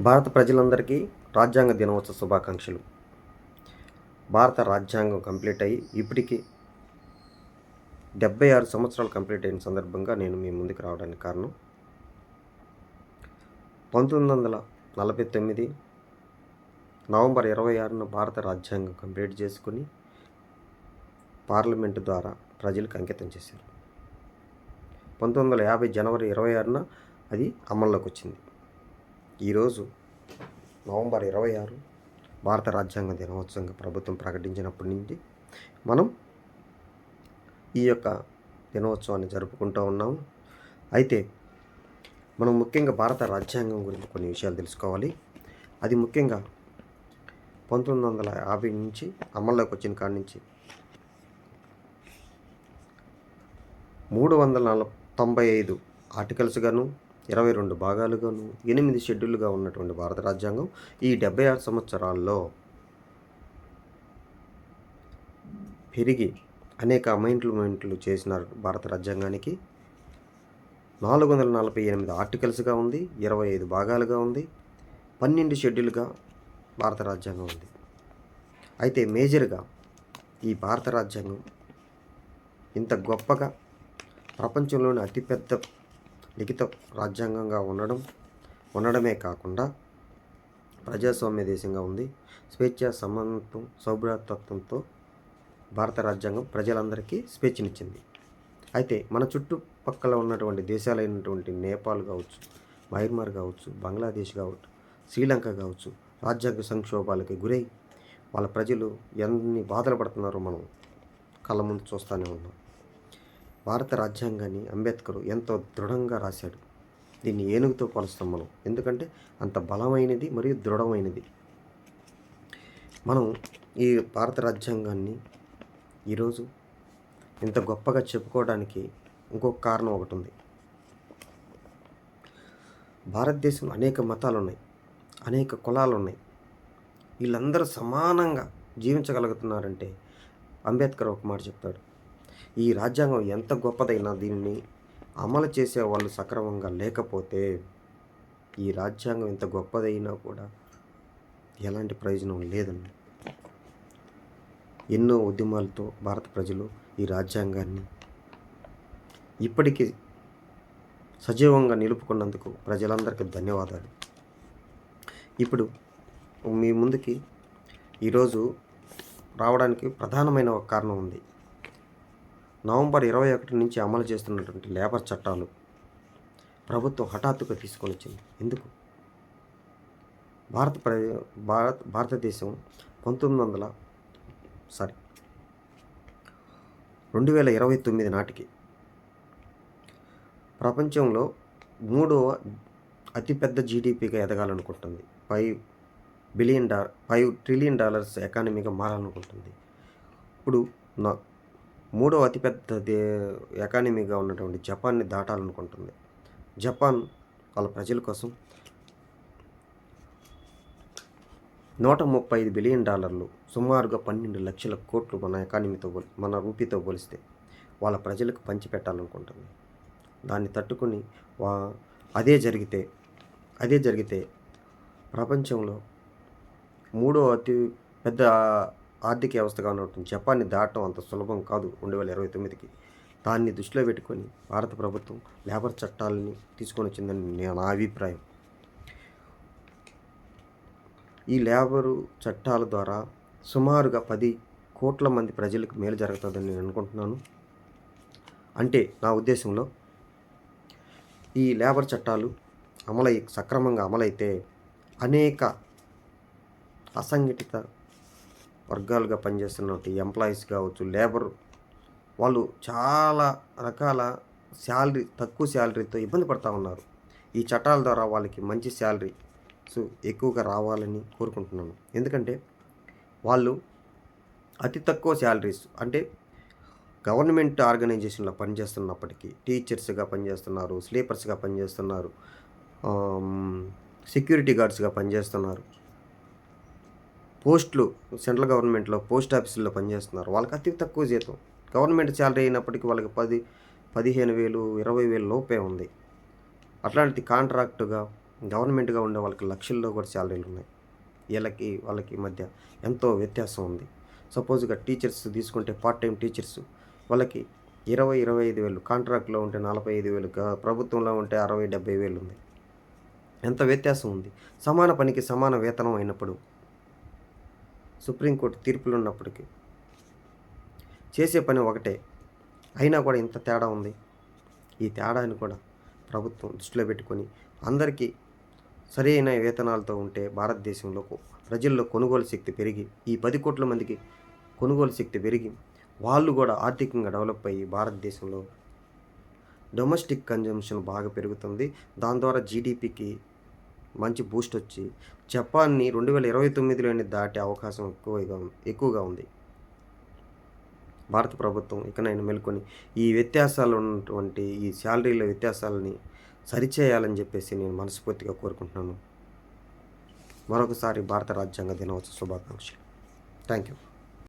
భారత ప్రజలందరికీ రాజ్యాంగ దినోత్సవ శుభాకాంక్షలు. భారత రాజ్యాంగం కంప్లీట్ అయ్యి ఇప్పటికి 76 సంవత్సరాలు కంప్లీట్ అయిన సందర్భంగా నేను మీ ముందుకు రావడానికి కారణం 1949 నవంబర్ 26న భారత రాజ్యాంగం కంప్లీట్ చేసుకుని పార్లమెంటు ద్వారా ప్రజలకు అంకితం చేశారు. 1950 జనవరి 26న అది అమల్లోకి వచ్చింది. ఈరోజు నవంబర్ 26 భారత రాజ్యాంగ దినోత్సవంగా ప్రభుత్వం ప్రకటించినప్పటి నుంచి మనం ఈ యొక్క దినోత్సవాన్ని జరుపుకుంటూ ఉన్నాము. అయితే మనం ముఖ్యంగా భారత రాజ్యాంగం గురించి కొన్ని విషయాలు తెలుసుకోవాలి. అది ముఖ్యంగా 1950 నుంచి అమల్లోకి వచ్చిన కాడి నుంచి 395 ఆర్టికల్స్గాను 22 భాగాలుగాను 8 షెడ్యూల్గా ఉన్నటువంటి భారత రాజ్యాంగం ఈ 76 సంవత్సరాల్లో పెరిగి అనేక అమెండ్మెంట్లు చేసినారు. భారత రాజ్యాంగానికి 448 ఆర్టికల్స్గా ఉంది, 25 భాగాలుగా ఉంది, 12 షెడ్యూల్గా భారత రాజ్యాంగం ఉంది. అయితే మేజర్గా ఈ భారత రాజ్యాంగం ఇంత గొప్పగా ప్రపంచంలోని అతిపెద్ద లిఖిత రాజ్యాంగంగా ఉండడమే కాకుండా ప్రజాస్వామ్య దేశంగా ఉంది. స్వేచ్ఛ, సమానత్వం, సౌభ్రాతత్వంతో భారత రాజ్యాంగం ప్రజలందరికీ స్వేచ్ఛనిచ్చింది. అయితే మన చుట్టుపక్కల ఉన్నటువంటి దేశాలైనటువంటి నేపాల్ కావచ్చు, మయన్మార్ కావచ్చు, బంగ్లాదేశ్ కావచ్చు, శ్రీలంక కావచ్చు, రాజ్యాంగ సంక్షోభాలకి గురై వాళ్ళ ప్రజలు ఎన్ని బాధలు పడుతున్నారో మనం కళ్ళ ముందు చూస్తూనే ఉన్నాం. భారత రాజ్యాంగాన్ని అంబేద్కర్ ఎంతో దృఢంగా రాశాడు. దీన్ని ఏనుగుతో పోలుస్తాం మనం, ఎందుకంటే అంత బలమైనది మరియు దృఢమైనది. మనం ఈ భారత రాజ్యాంగాన్ని ఈరోజు ఇంత గొప్పగా చెప్పుకోవడానికి ఇంకొక కారణం ఒకటి ఉంది. భారతదేశంలో అనేక మతాలు ఉన్నాయి, అనేక కులాలు ఉన్నాయి. వీళ్ళందరూ సమానంగా జీవించగలుగుతున్నారంటే అంబేద్కర్ ఒక మాట చెప్తాడు, ఈ రాజ్యాంగం ఎంత గొప్పదైనా దీనిని అమలు చేసే వాళ్ళు సక్రమంగా లేకపోతే ఈ రాజ్యాంగం ఎంత గొప్పదైనా కూడా ఎలాంటి ప్రయోజనం లేదండి. ఎన్నో ఉద్యమాలతో భారత ప్రజలు ఈ రాజ్యాంగాన్ని ఇప్పటికీ సజీవంగా నిలుపుకున్నందుకు ప్రజలందరికీ ధన్యవాదాలు. ఇప్పుడు మీ ముందుకి ఈరోజు రావడానికి ప్రధానమైన ఒక కారణం ఉంది. నవంబర్ 21 నుంచి అమలు చేస్తున్నటువంటి లేబర్ చట్టాలు ప్రభుత్వం హఠాత్తుగా తీసుకొని వచ్చింది. ఎందుకు? భారతదేశం 2029 నాటికి ప్రపంచంలో 3వ అతిపెద్ద జీడిపిగా ఎదగాలనుకుంటుంది. $5 ట్రిలియన్ ఎకానమీగా మారాలనుకుంటుంది. ఇప్పుడు 3వ అతిపెద్ద ఎకానమీగా ఉన్నటువంటి జపాన్ని దాటాలనుకుంటుంది. జపాన్ వాళ్ళ ప్రజల కోసం $135 బిలియన్, సుమారుగా 12 లక్షల కోట్లు మన ఎకానమీతో మన రూపీతో పోలిస్తే వాళ్ళ ప్రజలకు పంచిపెట్టాలనుకుంటుంది. దాన్ని తట్టుకుని అదే జరిగితే ప్రపంచంలో 3వ అతి పెద్ద ఆర్థిక వ్యవస్థగా ఉన్నటువంటి జపాన్ని దాటడం అంత సులభం కాదు 2029కి. దాన్ని దృష్టిలో పెట్టుకొని భారత ప్రభుత్వం లేబర్ చట్టాలని తీసుకొని వచ్చిందని నా అభిప్రాయం. ఈ లేబరు చట్టాల ద్వారా సుమారుగా 10 కోట్ల మంది ప్రజలకు మేలు జరుగుతుందని నేను అనుకుంటున్నాను. అంటే నా ఉద్దేశంలో ఈ లేబర్ చట్టాలు సక్రమంగా అమలైతే అనేక అసంఘటిత వర్గాలుగా పనిచేస్తున్నటువంటి ఎంప్లాయీస్ కావచ్చు, లేబర్ వాళ్ళు చాలా రకాల తక్కువ శాలరీతో ఇబ్బంది పడుతూ ఉన్నారు. ఈ చట్టాల ద్వారా వాళ్ళకి మంచి శాలరీస్ ఎక్కువగా రావాలని కోరుకుంటున్నాను. ఎందుకంటే వాళ్ళు అతి తక్కువ శాలరీస్, అంటే గవర్నమెంట్ ఆర్గనైజేషన్లో పనిచేస్తున్నప్పటికీ టీచర్స్గా పనిచేస్తున్నారు, స్లీపర్స్గా పనిచేస్తున్నారు, సెక్యూరిటీ గార్డ్స్గా పనిచేస్తున్నారు, పోస్టులు సెంట్రల్ గవర్నమెంట్లో పోస్ట్ ఆఫీసుల్లో పనిచేస్తున్నారు. వాళ్ళకి అతి తక్కువ జీతం, గవర్నమెంట్ శాలరీ అయినప్పటికీ వాళ్ళకి 10,000, 15,000, 20,000 లోపే ఉంది. అట్లాంటి కాంట్రాక్టుగా గవర్నమెంట్గా ఉండే వాళ్ళకి లక్షల్లో కూడా శాలరీలు ఉన్నాయి. వాళ్ళకి మధ్య ఎంతో వ్యత్యాసం ఉంది. సపోజ్గా టీచర్స్ తీసుకుంటే పార్ట్ టైం టీచర్స్ వాళ్ళకి 25,000 కాంట్రాక్ట్లో ఉంటే 45,000 ప్రభుత్వంలో ఉంటే 60,000-70,000 ఉంది. ఎంత వ్యత్యాసం ఉంది. సమాన పనికి సమాన వేతనం అయినప్పుడు, సుప్రీంకోర్టు తీర్పులు ఉన్నప్పటికీ చేసే పని ఒకటే అయినా కూడా ఇంత తేడా ఉంది. ఈ తేడాని కూడా ప్రభుత్వం దృష్టిలో పెట్టుకొని అందరికీ సరైన వేతనాలతో ఉంటే భారతదేశంలో ప్రజల్లో కొనుగోలు శక్తి పెరిగి ఈ 10 కోట్ల మందికి కొనుగోలు శక్తి పెరిగి వాళ్ళు కూడా ఆర్థికంగా డెవలప్ అయ్యి భారతదేశంలో డొమెస్టిక్ కన్జంప్షన్ బాగా పెరుగుతుంది. దాని ద్వారా జీడిపికి మంచి బూస్ట్ వచ్చి జపాన్ని 2029లోనే దాటే అవకాశం ఎక్కువగా ఉంది. భారత ప్రభుత్వం ఇకనైనా మేలుకొని ఈ వ్యత్యాసాలు ఉన్నటువంటి ఈ శాలరీల వ్యత్యాసాలని సరిచేయాలని చెప్పేసి నేను మనస్ఫూర్తిగా కోరుకుంటున్నాను. మరొకసారి భారత రాజ్యాంగ దినోత్సవ శుభాకాంక్షలు. Thank you.